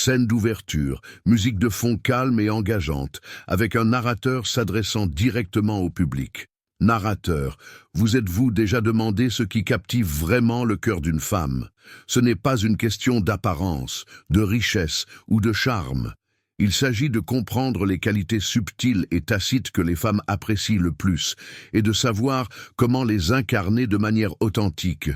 Scène d'ouverture, musique de fond calme et engageante, avec un narrateur s'adressant directement au public. Narrateur, vous êtes-vous déjà demandé ce qui captive vraiment le cœur d'une femme? Ce n'est pas une question d'apparence, de richesse ou de charme. Il s'agit de comprendre les qualités subtiles et tacites que les femmes apprécient le plus, et de savoir comment les incarner de manière authentique.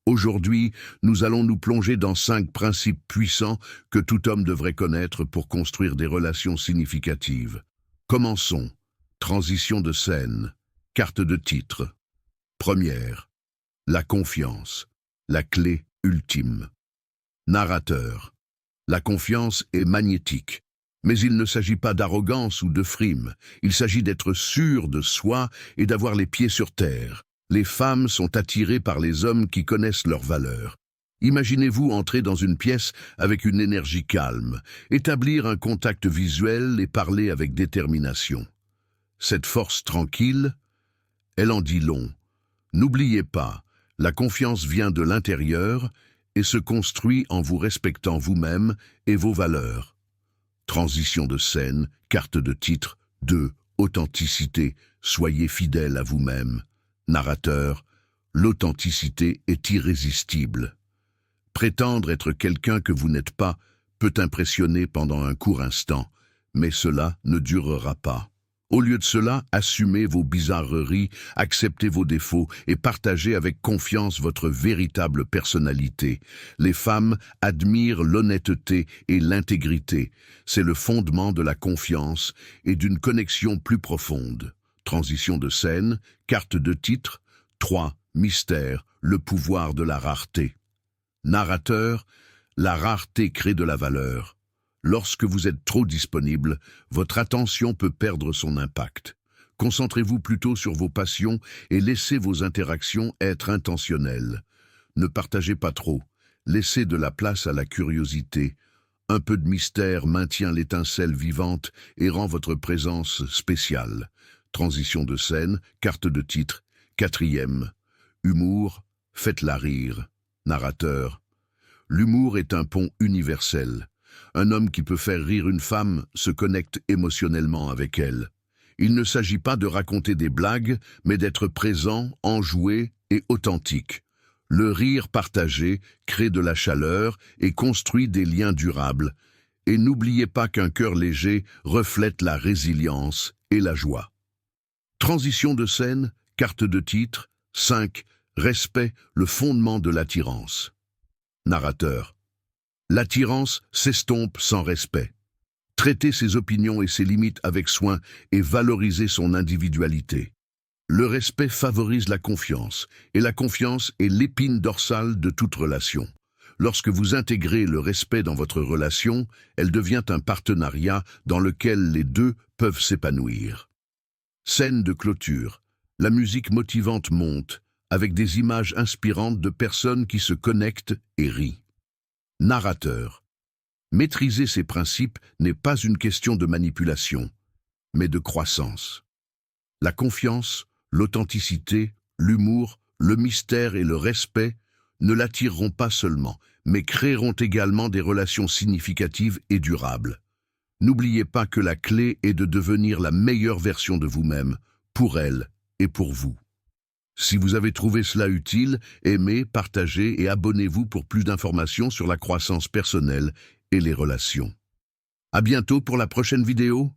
Aujourd'hui, nous allons nous plonger dans 5 principes puissants que tout homme devrait connaître pour construire des relations significatives. Commençons. Transition de scène. Carte de titre. Première. La confiance. La clé ultime. Narrateur. La confiance est magnétique. Mais il ne s'agit pas d'arrogance ou de frime. Il s'agit d'être sûr de soi et d'avoir les pieds sur terre. Les femmes sont attirées par les hommes qui connaissent leurs valeurs. Imaginez-vous entrer dans une pièce avec une énergie calme, établir un contact visuel et parler avec détermination. Cette force tranquille, elle en dit long. N'oubliez pas, la confiance vient de l'intérieur et se construit en vous respectant vous-même et vos valeurs. Transition de scène, carte de titre, 2. Authenticité, soyez fidèle à vous-même. Narrateur, l'authenticité est irrésistible. Prétendre être quelqu'un que vous n'êtes pas peut impressionner pendant un court instant, mais cela ne durera pas. Au lieu de cela, assumez vos bizarreries, acceptez vos défauts et partagez avec confiance votre véritable personnalité. Les femmes admirent l'honnêteté et l'intégrité. C'est le fondement de la confiance et d'une connexion plus profonde. Transition de scène, carte de titre, 3. Mystère, le pouvoir de la rareté. Narrateur, la rareté crée de la valeur. Lorsque vous êtes trop disponible, votre attention peut perdre son impact. Concentrez-vous plutôt sur vos passions et laissez vos interactions être intentionnelles. Ne partagez pas trop, laissez de la place à la curiosité. Un peu de mystère maintient l'étincelle vivante et rend votre présence spéciale. Transition de scène, carte de titre, 4. Humour, faites-la rire. Narrateur, l'humour est un pont universel. Un homme qui peut faire rire une femme se connecte émotionnellement avec elle. Il ne s'agit pas de raconter des blagues, mais d'être présent, enjoué et authentique. Le rire partagé crée de la chaleur et construit des liens durables. Et n'oubliez pas qu'un cœur léger reflète la résilience et la joie. Transition de scène, carte de titre, 5. Respect, le fondement de l'attirance. Narrateur. L'attirance s'estompe sans respect. Traitez ses opinions et ses limites avec soin et valorisez son individualité. Le respect favorise la confiance, et la confiance est l'épine dorsale de toute relation. Lorsque vous intégrez le respect dans votre relation, elle devient un partenariat dans lequel les deux peuvent s'épanouir. Scène de clôture. La musique motivante monte, avec des images inspirantes de personnes qui se connectent et rient. Narrateur. Maîtriser ces principes n'est pas une question de manipulation, mais de croissance. La confiance, l'authenticité, l'humour, le mystère et le respect ne l'attireront pas seulement, mais créeront également des relations significatives et durables. N'oubliez pas que la clé est de devenir la meilleure version de vous-même, pour elle et pour vous. Si vous avez trouvé cela utile, aimez, partagez et abonnez-vous pour plus d'informations sur la croissance personnelle et les relations. À bientôt pour la prochaine vidéo.